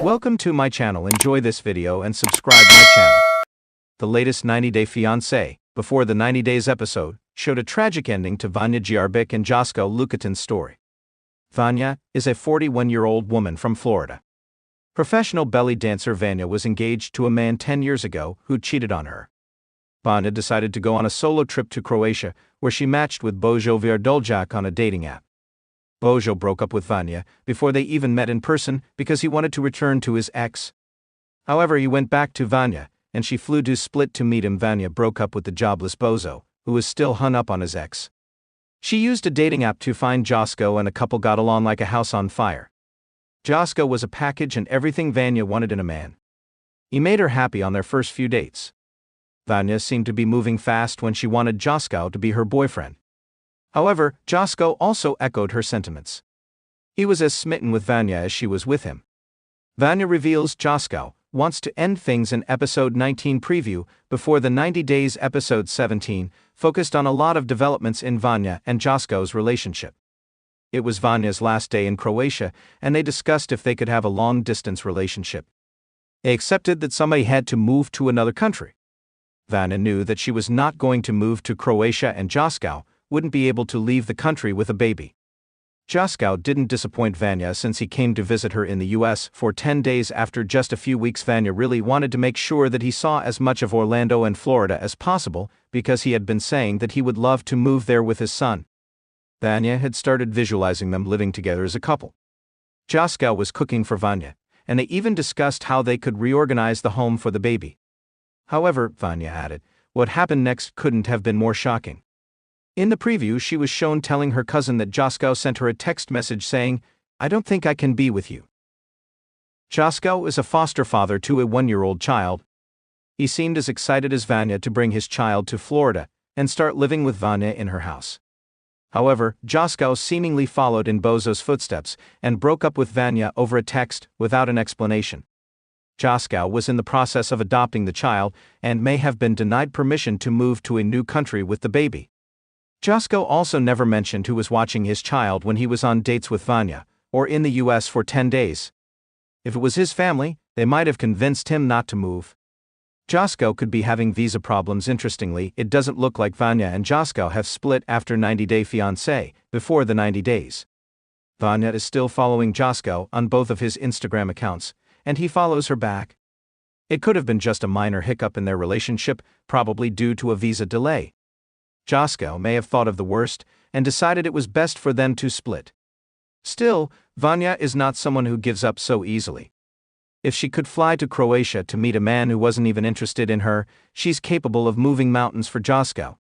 Welcome to my channel. Enjoy this video and subscribe my channel. The latest 90-Day Fiancé, before the 90 Days episode, showed a tragic ending to Vanja Grbic and Josko Luketin's story. Vanja is a 41-year-old woman from Florida. Professional belly dancer Vanja was engaged to a man 10 years ago who cheated on her. Vanja decided to go on a solo trip to Croatia, where she matched with Josko Luketin on a dating app. Josko broke up with Vanja before they even met in person because he wanted to return to his ex. However, he went back to Vanja, and she flew to Split to meet him. Vanja broke up with the jobless Josko, who was still hung up on his ex. She used a dating app to find Josko, and a couple got along like a house on fire. Josko was a package and everything Vanja wanted in a man. He made her happy on their first few dates. Vanja seemed to be moving fast when she wanted Josko to be her boyfriend. However, Josko also echoed her sentiments. He was as smitten with Vanja as she was with him. Vanja reveals Josko wants to end things in episode 19 preview. Before the 90 Days episode 17 focused on a lot of developments in Vanja and Josko's relationship. It was Vanja's last day in Croatia, and they discussed if they could have a long-distance relationship. They accepted that somebody had to move to another country. Vanja knew that she was not going to move to Croatia, and Josko wouldn't be able to leave the country with a baby. Josko didn't disappoint Vanja since he came to visit her in the US for 10 days. After just a few weeks, Vanja really wanted to make sure that he saw as much of Orlando and Florida as possible, because he had been saying that he would love to move there with his son. Vanja had started visualizing them living together as a couple. Josko was cooking for Vanja, and they even discussed how they could reorganize the home for the baby. However, Vanja added, what happened next couldn't have been more shocking. In the preview, she was shown telling her cousin that Josko sent her a text message saying, "I don't think I can be with you." Josko is a foster father to a 1-year-old child. He seemed as excited as Vanja to bring his child to Florida and start living with Vanja in her house. However, Josko seemingly followed in Josko's footsteps and broke up with Vanja over a text without an explanation. Josko was in the process of adopting the child and may have been denied permission to move to a new country with the baby. Josko also never mentioned who was watching his child when he was on dates with Vanja, or in the US for 10 days. If it was his family, they might have convinced him not to move. Josko could be having visa problems. Interestingly, it doesn't look like Vanja and Josko have split after 90 Day Fiancé, before the 90 days. Vanja is still following Josko on both of his Instagram accounts, and he follows her back. It could have been just a minor hiccup in their relationship, probably due to a visa delay. Josko may have thought of the worst and decided it was best for them to split. Still, Vanja is not someone who gives up so easily. If she could fly to Croatia to meet a man who wasn't even interested in her, she's capable of moving mountains for Josko.